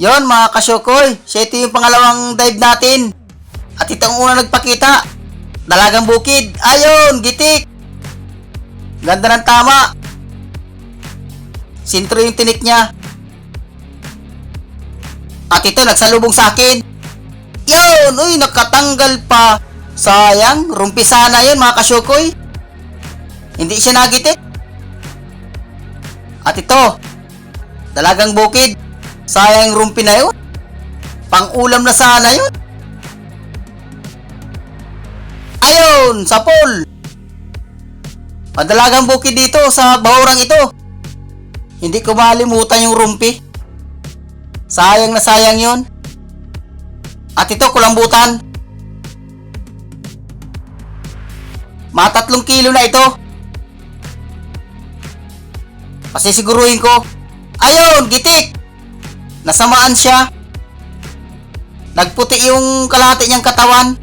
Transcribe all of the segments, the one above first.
Yon mga kasyokoy, siya ito yung pangalawang dive natin. At ito ang una nagpakita. Dalagang bukid. Ayon, gitik. Ganda ng tama. Sintro yung tinik niya. At ito nagsalubong sa akin. Yon, uy, nakatanggal pa. Sayang, rumpi sana yun mga kasyokoy. Hindi siya nagitik. At ito, dalagang bukid. Sayang rumpi na yun. Pang-ulam na sana yun. Ayun, sa pool. Madalagang bukid dito sa bahurang ito. Hindi ko malimutan yung rumpi. Sayang na sayang yun. At ito, kulambutan. Mga 3 kilo na ito. Pasisiguruhin ko. Ayun, gitik. Nasamaan siya. Nagputi yung kalahati niyang katawan.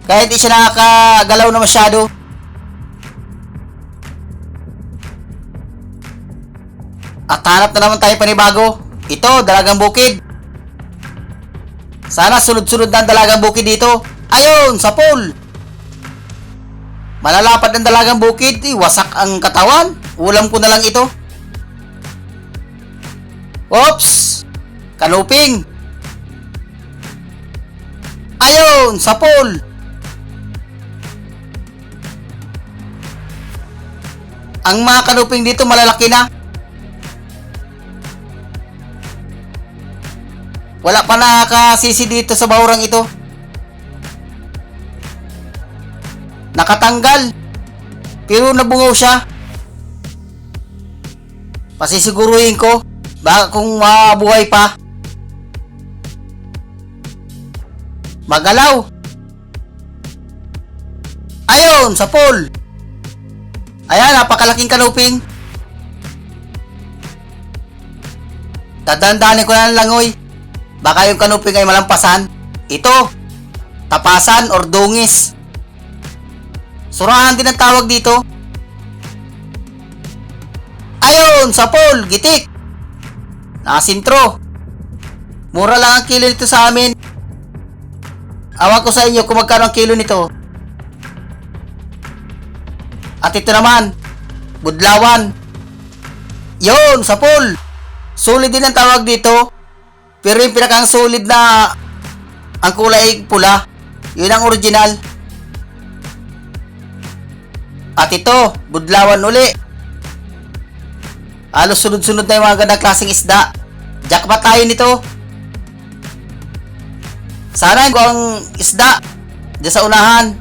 Kaya hindi siya nakakagalaw na masyado. At hanap na naman tayo panibago. Ito, dalagang bukid. Sana sunod-sunod na ang dalagang bukid dito. Ayun, sa pool. Malalapad ang dalagang bukid. Wasak ang katawan. Ulam ko na lang ito. Oops! Kanuping! Ayun! Sa pool! Ang mga kanuping dito malalaki na. Wala pa nakasisi dito sa bahurang ito. Nakatanggal. Pero nabungaw siya. Pasisiguruhin ko. Baka kung mabuhay pa. Magalaw. Ayun, sa pool. Ayan, napakalaking kanuping. Dadaan-dahanin ko na ng langoy. Baka yung kanuping ay malampasan. Ito, tapasan or dungis. Surahan din ang tawag dito. Ayun, sa pool, gitik. Nakasintro. Mura lang ang kilo nito sa amin. Awan ko sa inyo kung magkano ang kilo nito. At ito naman, budlawan. Yun, sa pool. Solid din ang tawag dito. Pero yung pinakang solid na ang kulay pula, yun ang original. At ito, budlawan uli. Halos sunod-sunod na yung mga gandang klaseng isda. Jackpot tayo nito. Sana yung ang isda dyan sa unahan.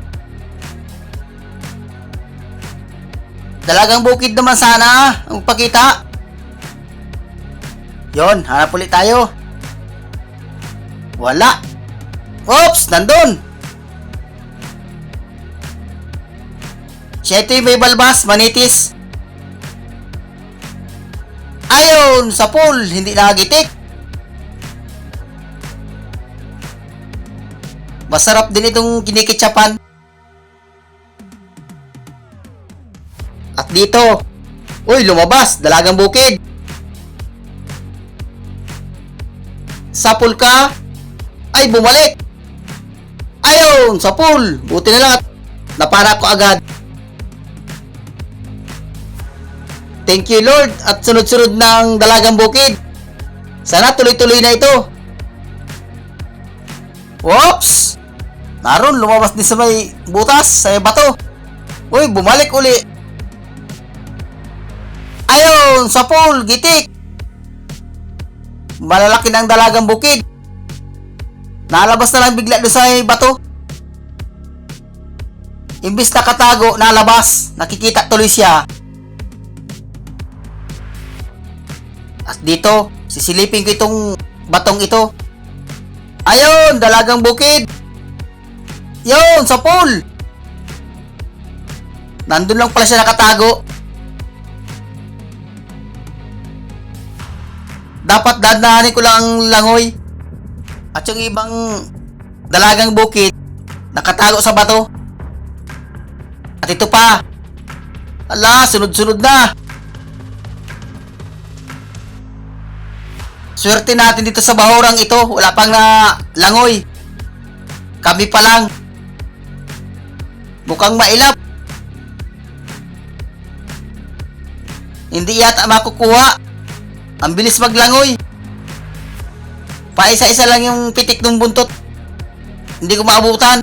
Dalagang bukid naman sana ang pakita. Yon, hanap ulit tayo. Wala. Oops, nandun. Siya ito yung may balbas, manitis. Ayun, sa pool, hindi nakagitik. Masarap din itong kinikitsapan. At dito, uy, lumabas, dalagang bukid. Sa pool ka, ay bumalik. Ayun, sa pool, buti na lang at napara ko agad. Thank you Lord at sunod-sunod ng dalagang bukid. Sana tuloy-tuloy na ito. Whoops! Naroon, lumabas din sa may butas, sa may bato. Uy, bumalik uli. Ayun, sa pool, gitik. Malalaki ng dalagang bukid. Nalabas na lang bigla doon sa may bato. Imbis na katago, nalabas. Nakikita tuloy siya. At dito, sisilipin ko itong batong ito. Ayun, dalagang bukid. Yun, sa pool. Nandun lang pala siya nakatago. Dapat dadaanin ko lang ang langoy. At yung ibang dalagang bukid, nakatago sa bato. At ito pa. Ala, sunod-sunod na. Swerte natin dito sa bahurang ito. Wala pang na langoy. Kami pa lang. Mukhang mailap. Hindi yata makukuha. Ang bilis maglangoy. Paisa-isa lang yung pitik ng buntot. Hindi ko maabutan.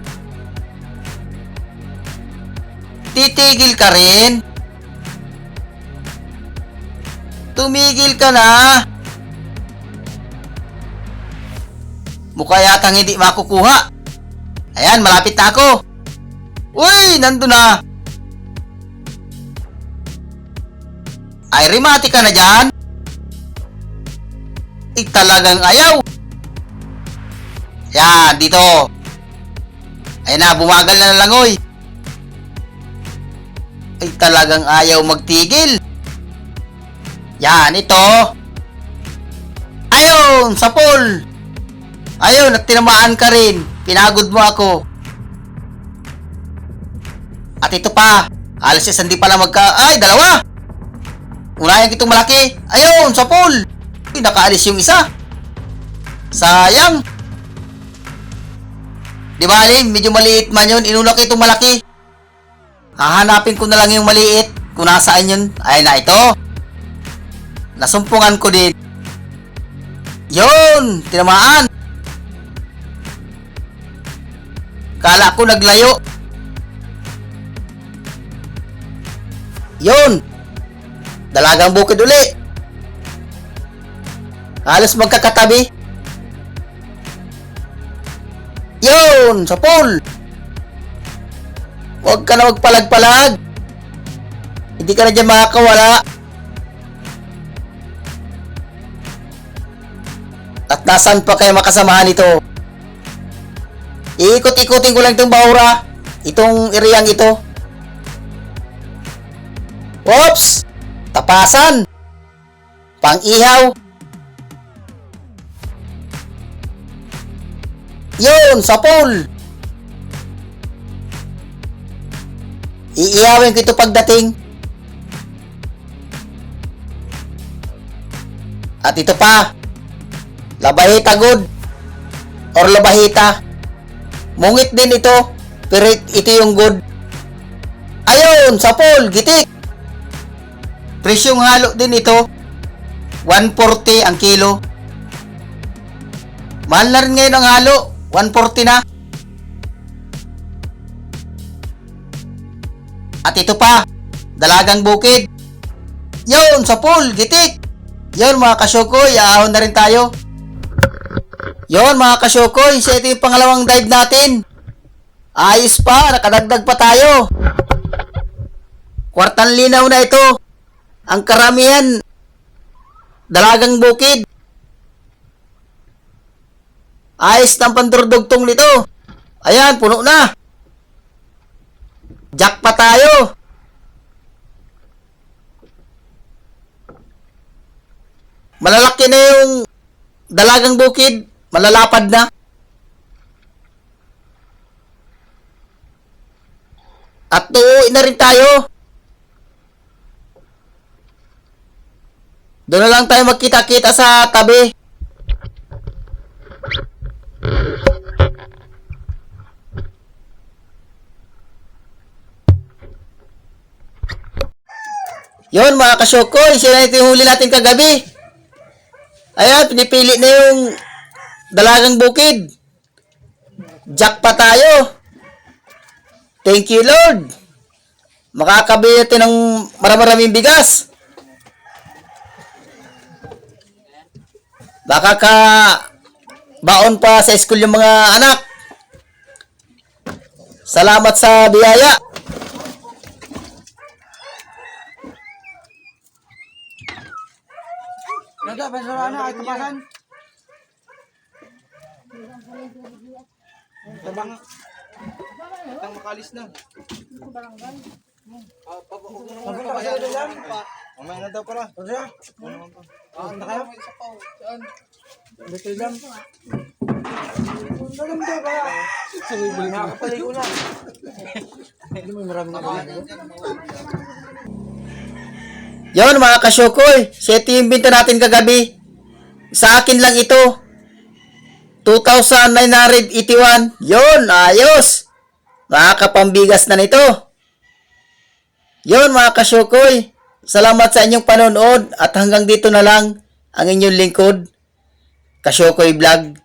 Titigil ka rin. Tumigil ka na. Mukha yatang hindi makukuha. Ayan, malapit na ako. Uy, nandun na. Ay, rimati ka na dyan. Ay, talagang ayaw. Yan, dito. Ayan na, bumagal na ng langoy. Ay, talagang ayaw magtigil. Yan, ito. Ayun, sa pool. Ayun, at tinamaan ka rin. Pinagod mo ako. At ito pa. Alas yes, hindi pala Ay, dalawa. Unayan kitong malaki. Ayun, sa pool. Ay, nakaalis yung isa. Sayang. Di ba, Alim? Medyo maliit man yun. Inuna ko itong malaki. Hahanapin ko na lang yung maliit. Kung nasaan yun. Ay na, ito. Nasumpungan ko din. Yun, tinamaan. Kala ko naglayo. Yun. Dalagang bukid uli. Halos magkakatabi. Yun, sa pool. Huwag ka na magpalag-palag. Hindi ka na dyan makakawala. At nasaan pa kayo makasamahan ito? Iikot-ikutin ko lang itong bahura. Itong iriyang ito. Oops! Tapasan! Pang-ihaw! Yun! Sa pool! Iihawin ko ito pagdating. At ito pa. Labahita good. Or labahita. Mungit din ito. Pero ito yung good. Ayun! Sa pool! Gitik! Presyong halo din ito. 140 ang kilo. Mahal na rin ngayon ang halo. 140 na. At ito pa. Dalagang bukid. Yun! Sa pool! Gitik! Yun mga kasyokoy. Aahon na rin tayo. Yun mga kasyokoy. Ito yung pangalawang dive natin. Ayos pa. Nakadagdag pa tayo. Kwartang linaw na ito. Ang karamihan, dalagang bukid. Ayos ng pandurdugtong nito. Ayan, puno na. Jack pa tayo. Malalaki na yung dalagang bukid. Malalapad na. At tuuin na rin tayo. Doon na lang tayo magkita-kita sa tabi. Yun mga kasyokoy, sila ito yung huli natin kagabi. Ayan, pinipili na yung dalagang bukid. Jack pa tayo. Thank you Lord. Makakabili natin ng maraming bigas. Baka ka baon pa sa school yung mga anak. Salamat sa biyaya. Nada, basura na, ay tapasan. Tabang. Tang makalis na. Pabok na kayo lang. Mamaya na daw para. Tara. Anda kayo? Saan? Dito lang. Dalam daw ba? Sabi buli na kapaligo na. Hindi mo marami na ba? Yun mga kasyokoy, ito yung binta natin kagabi. Sa akin lang ito. 2,981. Yun, ayos. Makakapambigas na nito. Yun mga kasyukoy. Salamat sa inyong panonood at hanggang dito na lang ang inyong lingkod, Kasyukoy Vlog.